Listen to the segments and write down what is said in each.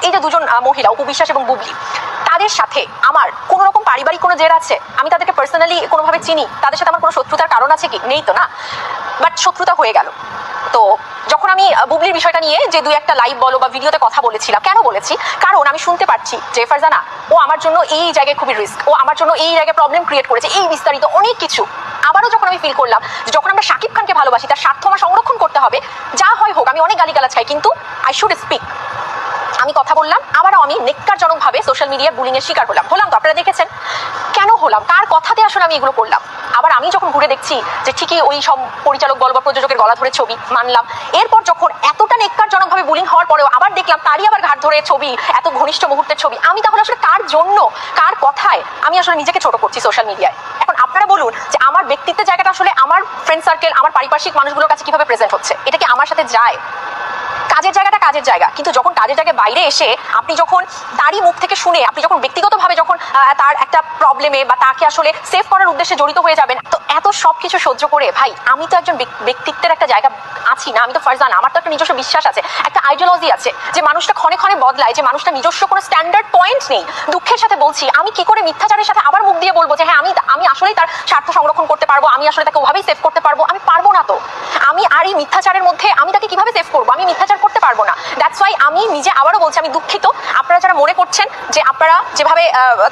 এই যে দুজন মহিলা অপু বিশ্বাস এবং বুবলি, তাদের সাথে আমার কোনো রকম পারিবারিক কোনো জের আছে? আমি তাদেরকে পার্সোনালি কোনোভাবে চিনি? তাদের সাথে আমার কোনো শত্রুতার কারণ আছে কি? নেই তো না। বাট শত্রুতা হয়ে গেল। তো যখন আমি বুবলির বিষয়টা নিয়ে যে দুই একটা লাইভ বলো বা ভিডিওতে কথা বলেছিলাম, কেন বলেছি? কারণ আমি শুনতে পাচ্ছি যে ফারজানা ও আমার জন্য এই জায়গায় খুবই রিস্ক, ও আমার জন্য এই জায়গায় প্রবলেম ক্রিয়েট করেছে, এই বিস্তারিত অনেক কিছু। আবারও যখন আমি ফিল করলাম যখন আমরা শাকিব খানকে ভালোবাসি, তার স্বার্থ আমার সংরক্ষণ করতে হবে, যা হয় হোক। আমি অনেক গালিগালাজ খাই, কিন্তু আই শুড স্পিক। আমি কথা বললাম, আবারও আমি নেককারজনকভাবে সোশ্যাল মিডিয়ায় বুলিং এর শিকার হলাম। তো আপনারা দেখেছেন কেন হলাম, কার কথাতে আসলে আমি এগুলো করলাম। আবার আমি যখন ঘুরে দেখছি যে ঠিকই ওই সব পরিচালক বল বা প্রযোজকের গলা ধরে ছবি, মানলাম। এরপর যখন এতটা নেককারজনকভাবে বুলিং হওয়ার পরেও আবার দেখলাম তারই আবার ঘাট ধরে ছবি, এত ঘনিষ্ঠ মুহূর্তের ছবি। আমি তাহলে আসলে কার জন্য, কার কথায় আমি আসলে নিজেকে ছোট করছি সোশ্যাল মিডিয়ায়? এখন আপনারা বলুন যে আমার ব্যক্তিত্বের জায়গাটা আসলে আমার ফ্রেন্ড সার্কেল, আমার পারিপার্শ্বিক মানুষগুলোর কাছে কিভাবে প্রেজেন্ট হচ্ছে? এটা কি আমার সাথে যায়? কাজের জায়গাটা কাজের জায়গা, কিন্তু যখন কাজের জায়গায় বাইরে এসে আপনি যখন তারই মুখ থেকে শুনে আপনি যখন ব্যক্তিগতভাবে যখন তার একটা প্রবলেমে বা তাকে আসলে সেভ করার উদ্দেশ্যে জড়িত হয়ে যাবেন, তো এত সব কিছু সহ্য করে ভাই আমি তো একজন ব্যক্তিত্বের একটা জায়গা আছি না? আমি তো ফারজানা, আমার তো একটা নিজস্ব বিশ্বাস আছে, একটা আইডিওলজি আছে, যে মানুষটা ক্ষণে ক্ষণে বদলায়, যে মানুষটা নিজস্ব কোনো স্ট্যান্ডার্ড পয়েন্ট নেই। দুঃখের সাথে বলছি, আমি কি করে মিথ্যাচারের সাথে আবার মুখ দিয়ে বলবো যে হ্যাঁ আমি আসলেই তার স্বার্থ সংরক্ষণ করতে পারবো, আমি আসলে তাকে ওভাবেই সেভ করতে পারবো? আমি পারবো না। তো আমি আর এই মিথ্যাচারের মধ্যে আমি তাকে কিভাবে সেভ করবো? আমি মিথ্যাচার করতে পারবো না। দ্যাটস ওয়াই আমি নিজে আবারও বলছি, আমি দুঃখিত। আপনারা যারা মনে করছেন যে আপনারা যেভাবে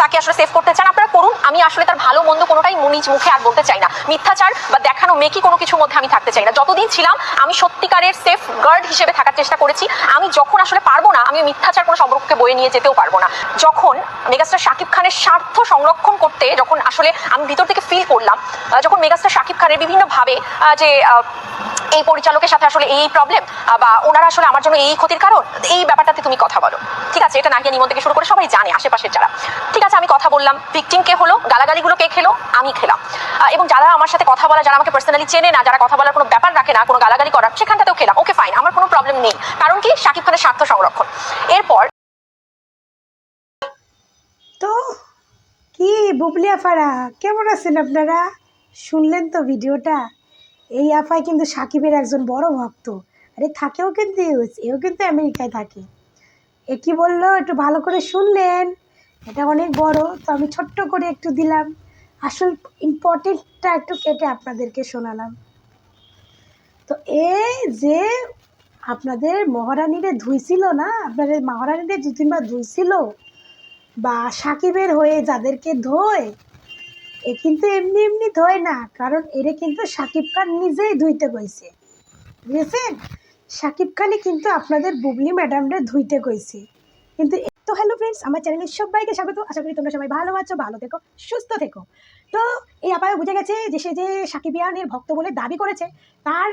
তাকে আসলে সেভ করতে চান, আপনারা করুন। আমি আসলে তার ভালো মন্দ কোনোটাই নিজ মুখে আর বলতে চাই না। মিথ্যাচার বা দেখানো মেকি কোনো কিছুর মধ্যে আমি থাকতে চাই না। যতদিন ছিলাম আমি সত্যিকারের সেফ গার্ড হিসেবে থাকার চেষ্টা করেছি। আমি যখন আসলে পারবো না, আমি মিথ্যাচার কোনো সম্পর্ককে বয়ে নিয়ে যেতেও পারবো না। যখন মেগাস্টার শাকিব খানের স্বার্থ সংরক্ষণ করতে যখন আসলে আমি ভিতর থেকে ফিল করলাম, যখন মেগাস্টার শাকিব খানের বিভিন্নভাবে যে এই পরিচালকের সাথে আসলে এই প্রবলেম বা ওনারা আসলে আমার জন্য এই ক্ষতির কারণ, এই ব্যাপারটাতে তুমি কথা বলো, ঠিক আছে? এটা নাকি নিমন থেকে শুরু করে সবাই জানে, আশেপাশের যারা, ঠিক আছে? আমি কথা বললাম, ভিকটিম কে হলো, গালাগালিগুলো কে খেলো? আমি খেলাম। এবং যারা আমার সাথে কথা বলা, যারা আমাকে পার্সোনালি চেনে না, যারা কথা বলার কোনো ব্যাপার রাখে না, কোনো গালাগালি করার, সেখানটাতেও খেলাম। ওকে ফাইন, আমার কোনো প্রবলেম নেই। কারণ কি? শাকিব খানের স্বার্থ সংরক্ষণ। এরপর তো কি বুবলি আফারা, কেমন আছেন আপনারা? শুনলেন তো ভিডিওটা? এই আফাই কিন্তু সাকিবের একজন বড় ভক্ত। আরে থাকেও কিন্তু এও কিন্তু আমেরিকায় থাকে। এ কি বললো একটু ভালো করে শুনলেন? এটা অনেক বড়, তো আমি ছোট্ট করে একটু দিলাম, আসল ইম্পর্টেন্টটা একটু কেটে আপনাদেরকে শোনালাম। তো এই যে আপনাদের মহারানীরে ধুইছিল না, আপনাদের মহারানীরে দু তিনবার ধুইছিল, বা সাকিবের হয়ে যাদেরকে ধোয়, এ কিন্তু এমনি এমনি ধোয় না, কারণ এরে কিন্তু সাকিব খান নিজেই ধুইতে কইছে, বুঝেছেন? সাকিব খানই কিন্তু আপনাদের বুবলি ম্যাডামরে ধুইতে কইছে। কিন্তু তো হ্যালো ফ্রেন্ডস, আমার চ্যানেলে সবাইকে স্বাগত। আশা করি তোমরা সবাই ভালো আছো, ভালো থেকো, সুস্থ থেকো। তো এই আপায় বুঝে গেছে যে সে যে সাকিবিয়ানের ভক্ত বলে দাবি করেছে, তার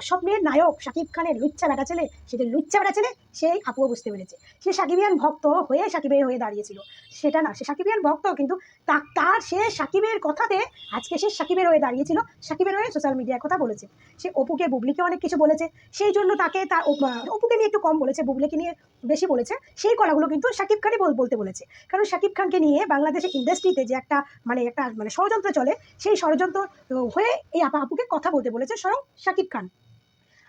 স্বপ্নের নায়ক সাকিব খানের লুচ্চা বেটা ছেলে, সে যে লুচ্চা বেটা ছেলে, সেই আপুও বুঝতে পেরেছে। সে সাকিবিয়ান ভক্ত হয়ে সাকিবের হয়ে দাঁড়িয়েছিল, সেটা না, সে সাকিবিয়ান ভক্ত, কিন্তু তার সে সাকিবের কথাতে আজকে সে সাকিবের হয়ে দাঁড়িয়েছিল, সাকিবের হয়ে সোশ্যাল মিডিয়ায় কথা বলেছে। সে অপুকে বুবলিকে অনেক কিছু বলেছে, সেই জন্য তাকে তার অপুকে নিয়ে একটু কম বলেছে, বুবলিকে নিয়ে বেশি বলেছে। সেই কলাগুলো কিন্তু সাকিব খানই বলতে বলেছে, কারণ সাকিব খানকে নিয়ে বাংলাদেশের ইন্ডাস্ট্রিতে যে একটা ষড়যন্ত্র চলে, সেই ষড়যন্ত্র হয়ে এই আপুকে কথা বলতে বলেছে স্বয়ং সাকিব খান।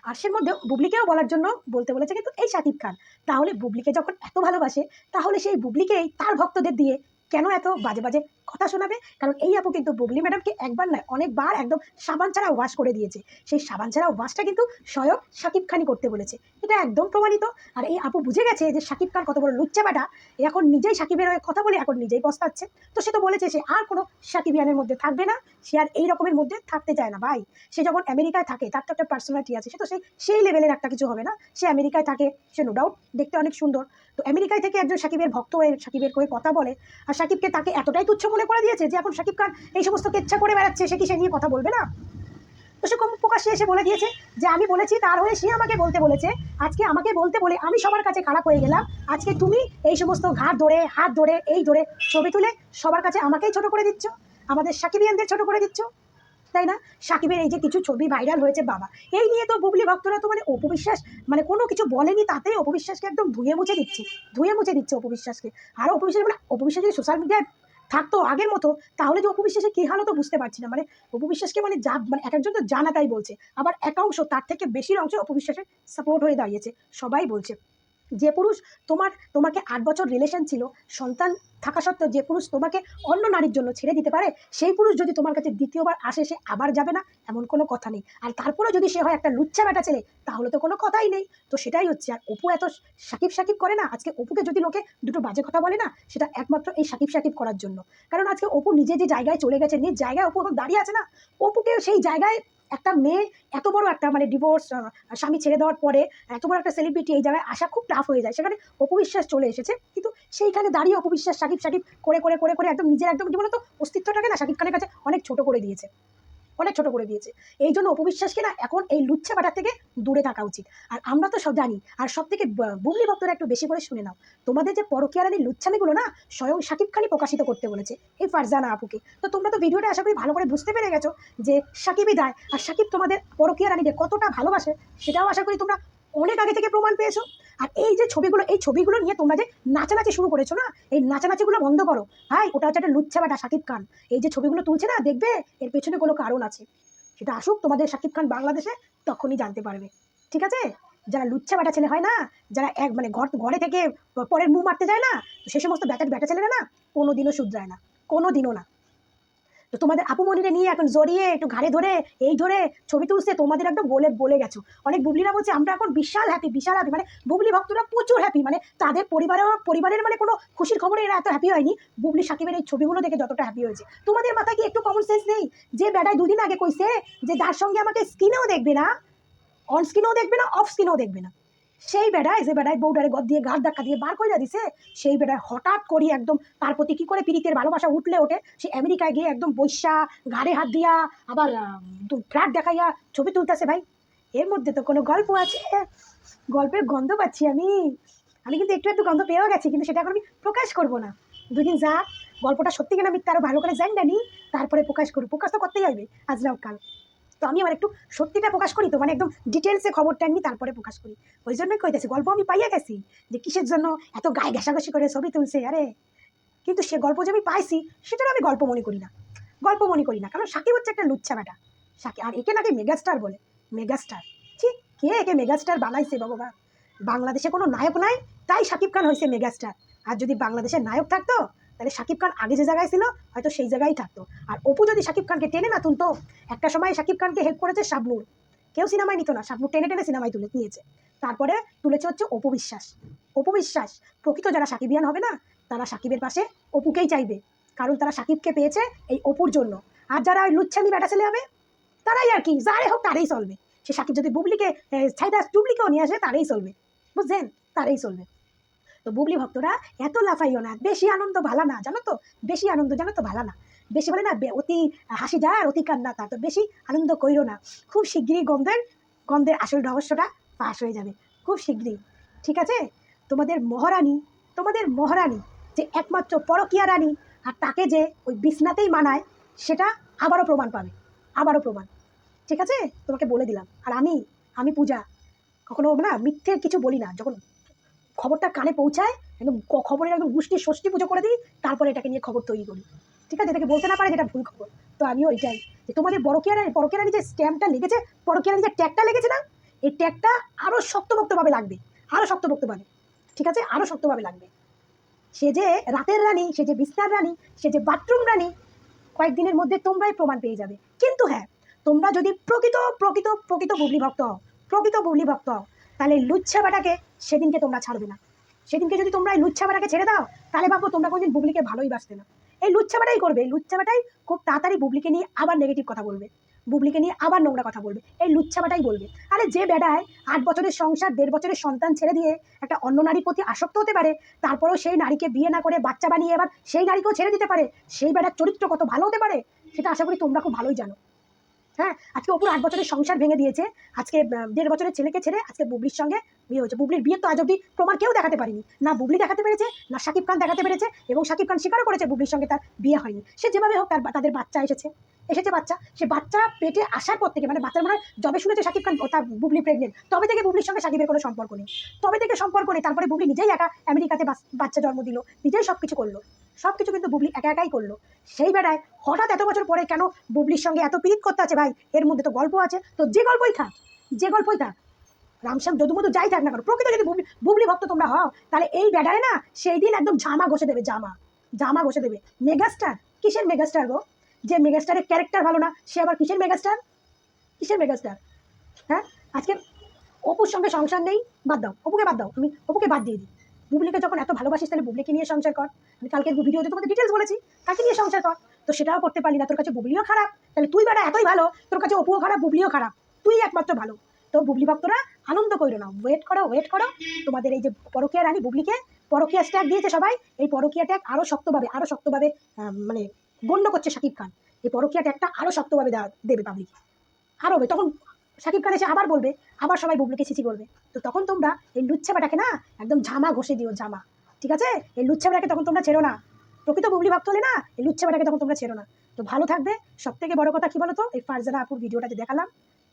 আর সের মধ্যে বুবলিকেও বলার জন্য বলতে বলেছে কিন্তু এই সাকিব খান। তাহলে বুবলিকে যখন এত ভালোবাসে, তাহলে সেই বুবলিকেই তার ভক্তদের দিয়ে কেন এত বাজে বাজে কথা শোনাবে? কারণ এই আপু কিন্তু বুবলি ম্যাডামকে একবার নয় অনেকবার একদম সাবান ছাড়া ওয়াশ করে দিয়েছে। সেই সাবান ছাড়া ওয়াশটা কিন্তু স্বয়ং সাকিব খানই করতে বলেছে, এটা একদম প্রমাণিত। আর এই আপু বুঝে গেছে যে সাকিব খান কত বড় লুচ্চা বেটা, এখন নিজেই সাকিবের হয়ে কথা বলে এখন নিজেই পস্তাচ্ছে। তো সে তো বলেছে সে আর কোনো সাকিবিয়ানের মধ্যে থাকবে না, সে আর এই রকমের মধ্যে থাকতে চায় না। ভাই, সে যখন আমেরিকায় থাকে, তার তো একটা পার্সোনালিটি আছে, সে তো সেই লেভেলের একটা কিছু হবে না। সে আমেরিকায় থাকে, সে নো ডাউট দেখতে অনেক সুন্দর। তো আমেরিকায় থেকে একজন সাকিবের ভক্ত হয়ে সাকিবের হয়ে কথা বলে, আর সাকিবকে তাকে এতটাই তুচ্ছ মনে করে দিয়েছে যে এখন সাকিব খান এই সমস্ত কেচ্ছা করে বেড়াচ্ছে, সে কি সে নিয়ে কথা বলবে না? তো সে প্রকাশ্যে এসে বলে দিয়েছে যে আমি বলেছি তার হয়ে, সে আমাকে বলতে বলেছে, আজকে আমাকে বলতে বলে আমি সবার কাছে খারাপ হয়ে গেলাম। আজকে তুমি এই সমস্ত ঘাট ধরে, হাত ধরে, এই ধরে ছবি তুলে সবার কাছে আমাকেই ছোট করে দিচ্ছ, আমাদের সাকিবিয়ানদের ছোট করে দিচ্ছ, তাই না? সাকিবের এই যে কিছু ছবি ভাইরাল হয়েছে বাবা, এই নিয়ে তো বুবলি ভক্তরা তো অপবিশ্বাস কোনো কিছু বলেনি, তাতেই অপবিশ্বাসকে একদম ধুয়ে মুছে দিচ্ছে অপবিশ্বাসকে। আর অপবিশ্বাস যদি সোশ্যাল মিডিয়ায় থাকতো আগের মতো, তাহলে যে অপবিশ্বাসের কি হাল হতো বুঝতে পারছি না। অপবিশ্বাসকে যা এক একজন তো জানা তাই বলছে, আবার এক অংশ তার থেকে বেশির অংশ অপবিশ্বাসের সাপোর্ট হয়ে দাঁড়িয়েছে, সবাই বলছে যে পুরুষ তোমাকে 8 বছর রিলেশন ছিল, সন্তান থাকা সত্ত্বেও যে পুরুষ তোমাকে অন্য নারীর জন্য ছেড়ে দিতে পারে, সেই পুরুষ যদি তোমার কাছে দ্বিতীয়বার আসে, সে আবার যাবে না এমন কোনো কথা নেই। আর তারপরে যদি সে হয় একটা লুচ্চা বেটা ছেলে, তাহলে তো কোনো কথাই নেই। তো সেটাই হচ্ছে। আর অপু এত সাকিব সাকিব করে না, আজকে অপুকে যদি লোকে দুটো বাজে কথা বলে না, সেটা একমাত্র এই সাকিব সাকিব করার জন্য। কারণ আজকে অপু নিজে যে জায়গায় চলে গেছে, নিজ জায়গায় অপু এখন দাঁড়িয়ে আছে না, অপুকে সেই জায়গায় একটা মেয়ে এত বড় একটা মানে ডিভোর্স, স্বামী ছেড়ে দেওয়ার পরে এত বড় একটা সেলিব্রিটি এই জায়গায় আসা খুব টাফ হয়ে যায়। সেখানে অপু বিশ্বাস চলে এসেছে, কিন্তু সেইখানে দাঁড়িয়ে অপু বিশ্বাস সাকিব সাকিব করে করে করে করে একদম নিজের একদম কি বলতো অস্তিত্বটাকে না সাকিব খানের কাছে অনেক ছোট করে দিয়েছে, অনেক ছোট করে দিয়েছে। এই জন্য অপু বিশ্বাসকে না এখন এই লুচ্ছা বাটার থেকে দূরে থাকা উচিত। আর আমরা তো সব জানি। আর সব থেকে বুবলি ভক্তরা একটু বেশি করে শুনে নাও, তোমাদের যে পরকীয়ারানির লুচ্ছামিগুলো না স্বয়ং সাকিব খানই প্রকাশিত করতে বলেছে এই ফারজানা আপুকে। তো তোমরা তো ভিডিওটা আশা করি ভালো করে বুঝতে পেরে গেছো যে সাকিবই দায়, আর সাকিব তোমাদের পরকীয়ারানিদের কতটা ভালোবাসে সেটাও আশা করি তোমরা অনেক আগে থেকে প্রমাণ পেয়েছো। আর এই যে ছবিগুলো নিয়ে তোমরা যে নাচানাচি শুরু করেছো না, এই নাচানাচিগুলো বন্ধ করো ভাই। ওটা হচ্ছে একটা লুচ্ছা বাটা সাকিব খান। এই যে ছবিগুলো তুলছে না, দেখবে এর পেছনে কোনো কারণ আছে। সেটা আসুক তোমাদের সাকিব খান বাংলাদেশে, তখনই জানতে পারবে। ঠিক আছে? যারা লুচ্ছা বেটা ছেলে হয় না, যারা মানে ঘরে থেকে পরের মুখ মারতে যায় না, তো সে সমস্ত বেটা ছেলেরা না কোনোদিনও শুধরায় না, কোনোদিনও না। তো তোমাদের আপুমনিরে নিয়ে এখন জড়িয়ে একটু ঘাড়ে ধরে এই ধরে ছবি তুলছে, তোমাদের একদম বলে গেছো। অনেক বুবলিরা বলছে আমরা এখন বিশাল হ্যাপি, মানে বুবলি ভক্তরা প্রচুর হ্যাপি, মানে তাদের পরিবারের মানে কোনো খুশির খবরে এরা এত হ্যাপি হয়নি বুবলি সাকিবের এই ছবিগুলো দেখে যতটা হ্যাপি হয়েছে। তোমাদের মাথায় কি একটু কমন সেন্স নেই? যে বেটায় দুদিন আগে কইছে যে যার সঙ্গে আমাকে স্ক্রিনেও দেখবে না, অন স্ক্রিনেও দেখবে না, অফ স্ক্রিনেও দেখবে না, সেই বেড়ায় যে বেড়ায় বউডারে গদ দিয়ে গাড় ধাক্কা দিয়ে বার করে দিছে, সেই বেড়ায় হঠাৎ করি একদম তার প্রতি কি করে পীড়িতের ভালোবাসা উঠলে ওঠে, সে আমেরিকায় গিয়ে একদম বৈশা ঘাড়ে হাত দিয়া আবার ফ্ল্যাট দেখাইয়া ছবি তুলতেছে। ভাই এর মধ্যে তো কোনো গল্প আছে, গল্পের গন্ধ পাচ্ছি আমি। আমি কিন্তু একটু একটু গন্ধ পেয়েও গেছি, কিন্তু সেটা এখন আমি প্রকাশ করবো না। দুদিন যা গল্পটা সত্যি কিনা মিথ্যা আরো ভালো করে জানি তারপরে প্রকাশ করবো। প্রকাশ তো করতেই হবে আজ না কাল। তো আমি আবার একটু সত্যিটা প্রকাশ করি, তো মানে একদম ডিটেলসে খবরটা নিই তারপরে প্রকাশ করি। ওই জন্যই কইতেছি গল্প আমি পাইয়া গেছি যে কিসের জন্য এত গায়ে ঘেঁষাঘেঁষি করে ছবি তুলছে। আরে কিন্তু সে গল্প যে আমি পাইছি সেটার আমি গল্প মনে করি না, গল্প মনে করি না। কারণ সাকিব হচ্ছে একটা লুচ্ছা বেটা সাকিব, আর একে নাকি মেগাস্টার বলে। মেগাস্টার ঠিক কে একে মেগাস্টার বানাইছে বাবা? বাংলাদেশে কোনো নায়ক নাই, তাই সাকিব খান হয়েছে মেগাস্টার। আর যদি বাংলাদেশের নায়ক থাকতো তাহলে সাকিব খান আগে যে জায়গায় ছিল হয়তো সেই জায়গায় থাকতো। আর অপু যদি সাকিব খানকে টেনে না তুলতো, একটা সময় সাকিব খানকে হেল্প করেছে শাবনূর, কেউ সিনেমায় নিত না, শাবনূর টেনে টেনে সিনেমায় তুলে নিয়েছে। তারপরে তুলেছে হচ্ছে অপু বিশ্বাস। অপু বিশ্বাস প্রকৃত যারা সাকিবিয়ান হবে না, তারা সাকিবের পাশে অপুকেই চাইবে, কারণ তারা সাকিবকে পেয়েছে এই অপুর জন্য। আর যারা ওই লুচ্ছামি বেটা ছেলে হবে, তারাই আর কি যারে হোক তারাই চলবে। সে সাকিব যদি বুবলিকে ছাইদা টুবলিকেও নিয়ে আসে তারাই চলবে, বুঝছেন? তারাই চলবে। তো বুবলি ভক্তরা এত লাফাইও না, বেশি আনন্দ ভালো না, জানো তো? বেশি আনন্দ জানো তো ভালো না। বেশি বলে না অতি হাসি যায় আর অতি কান্না তার, তো বেশি আনন্দ কইরো না। খুব শিগগিরই গন্ধের আসল রহস্যটা ফাঁস হয়ে যাবে, খুব শিগগিরই। ঠিক আছে? তোমাদের মহারানী যে একমাত্র পরকীয়া রানী, আর তাকে যে ওই বিছনাতেই মানায়, সেটা আবারও প্রমাণ পাবে, আবারও প্রমাণ। ঠিক আছে? তোমাকে বলে দিলাম। আর আমি পূজা কখনো না মিথ্যে কিছু বলি না। যখন খবরটা কানে পৌঁছায় একদম খবরের একদম গোষ্ঠীর ষষ্ঠী পুজো করে দিই, তারপরে এটাকে নিয়ে খবর তৈরি করি। ঠিক আছে? এটাকে বলতে না পারে যেটা ভুল খবর। তো আমিও এটাই যে তোমাদের পরকীয়ারানি যে স্ট্যাম্পটা লেগেছে, পরকীয়ারানি যে ট্যাগটা লেগেছে না, এই ট্যাগটা আরও শক্তপোক্তভাবে লাগবে, আরও শক্তপোক্তভাবে। ঠিক আছে? আরও শক্তভাবে লাগবে। সে যে রাতের রানী, সে যে বিছনার রানী, সে যে বাথরুম রানী, কয়েকদিনের মধ্যে তোমরাই প্রমাণ পেয়ে যাবে। কিন্তু হ্যাঁ, তোমরা যদি প্রকৃত প্রকৃত প্রকৃত বুবলি ভক্ত হও, প্রকৃত বুবলি ভক্ত হও, তাহলে লুচ্ছা বেটাকে সেদিনকে তোমরা ছাড়বে না। সেদিনকে যদি তোমরা এই লুচ্ছা বেটাকে ছেড়ে দাও, তাহলে ভাবো তোমরা কোনদিন বুবলিকে ভালোই বাসতে না। এই লুচ্ছা বেটাই করবে, এই লুচ্ছা বেটাই খুব তাড়াতাড়ি বুবলিকে নিয়ে আবার নেগেটিভ কথা বলবে, বুবলিকে নিয়ে আবার নোংরা কথা বলবে। এই লুচ্ছা বেটাই বলবে। আরে যে বেটায় 8 বছরের সংসার, 1.5 বছরের সন্তান ছেড়ে দিয়ে একটা অন্য নারীর প্রতি আসক্ত হতে পারে, তারপরেও সেই নারীকে বিয়ে না করে বাচ্চা বানিয়ে এবার সেই নারীকেও ছেড়ে দিতে পারে, সেই বেটার চরিত্র কত ভালো হতে পারে, সেটা আশা করি তোমরা খুব ভালোই জানো। হ্যাঁ, আজকে অপুর 8 বছরের সংসার ভেঙে দিয়েছে, আজকে 1.5 বছরের ছেলেকে ছেড়ে আজকে বুবলির সঙ্গে বিয়ে হয়েছে। বুবলির বিয়ে তো আজ অব্দি প্রমাণ কেউ দেখাতে পারেনি, না বুবলি দেখাতে পেরেছে, না সাকিব খান দেখাতে পেরেছে, এবং সাকিব খান স্বীকারও করেছে বুবলির সঙ্গে তার বিয়ে হয়নি। সে যেভাবে হোক তাদের বাচ্চা এসেছে বাচ্চা। সে বাচ্চা পেটে আসার পর থেকে, মানে বাচ্চার মনে হয় যবে শুনেছে সাকিব খান তার বুবলি প্রেগনেন্ট, তবে থেকে বুবলির সঙ্গে সাকিবের কোনো সম্পর্ক নেই, তবে থেকে সম্পর্ক নেই। তারপরে বুবলি নিজেই একা আমেরিকাতে বাচ্চা জন্ম দিল, নিজেই সব কিছু করলো, সব কিছু কিন্তু বুবলি একা একাই করলো। সেই বেড়ায় হঠাৎ এত বছর পরে কেন বুবলির সঙ্গে এত পীড়িত করতে আছে? ভাই এর মধ্যে তো গল্প আছে, তো যে গল্পই থাক, রামশ্যাম যদুমধু যাই থাক না কেন, প্রকৃত যদি বুবলি ভক্ত তোমরা হও, তাহলে এই ব্যাটারে না সেই দিন একদম জামা ঘষে দেবে, জামা ঘষে দেবে। মেগাস্টার, কিসের মেগাস্টার গো? যে মেগাস্টারের ক্যারেক্টার ভালো না, সে আবার কিসের মেগাস্টার? কিসের মেগাস্টার? হ্যাঁ, আজকে অপুর সঙ্গে সংসার নেই, বাদ দাও, অপুকে বাদ দাও, আমি অপুকে বাদ দিয়ে দিই। বুবলিকে যখন এত ভালোবাসিস, তাহলে বুবলিকে নিয়ে সংসার কর। আমি কালকে ভিডিওতে তোমাকে ডিটেলস বলেছি, তাকে নিয়ে সংসার কর। তো সেটাও করতে পারলি না, তোর কাছে বুবলিও খারাপ, তাহলে তুই বেটা এতই ভালো, তোর কাছে অপুও খারাপ, বুবলিও খারাপ, তুই একমাত্র ভালো। তো বুবলি ভক্তরা আনন্দ করো না, ওয়েট করো। তোমাদের এই যে পরকীয়া রানী বুবলিকে পরকীয়া ট্যাগ দিয়েছে সবাই, এই পরকীয়া ট্যাগ আরো শক্তভাবে মানে গণ্য করছে শাকিব খান। এই পরকীয়া ট্যাগটা আরো শক্তভাবে দেবে পাবলিক, আরো হবে। তখন শাকিব খান এসে আবার বলবে, আবার সবাই বুবলিকে ছিচি করবে। তো তখন তোমরা এই লুচ্ছাবাটাকে না একদম জামা ঘষে দিও, জামা, ঠিক আছে? এই লুচ্ছাবাটাকে তখন তোমরা ছেড়ো না, প্রকৃত বুবলি ভক্ত হলে না এই লুচ্ছাবাটাকে তখন তোমরা ছেড়ো না। তো ভালো থাকবে। সব থেকে বড় কথা কি বলো তো, এই ফারজানা আপুর ভিডিওটা যে দেখালাম,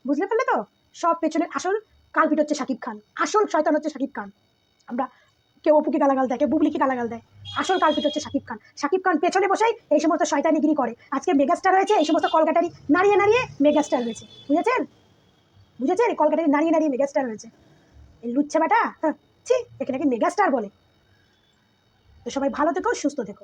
বুঝলে পারলে তো? সব পেছনের আসল কালপিট হচ্ছে শাকিব খান, আসল শয়তান হচ্ছে শাকিব খান। আমরা কেউ অপুকে গালাগাল দেয়, কেউ বুবলিকে গালাগাল দেয়, আসল কালপিট হচ্ছে শাকিব খান। শাকিব খান পেছনে বসেই এই সমস্ত শয়তানিগিরি করে। আজকে মেগাস্টার হয়েছে, এই সমস্ত কলকাতারি নাড়িয়ে মেগাস্টার হয়েছে, বুঝেছেন? এই কলকাতায় নাড়িয়ে মেগাস্টার হয়েছে। এই লুচ্ছা বেটা, হ্যাঁ, ছি, একে নাকি মেগাস্টার বলে। তো সবাই ভালো থেকো, সুস্থ থেকো।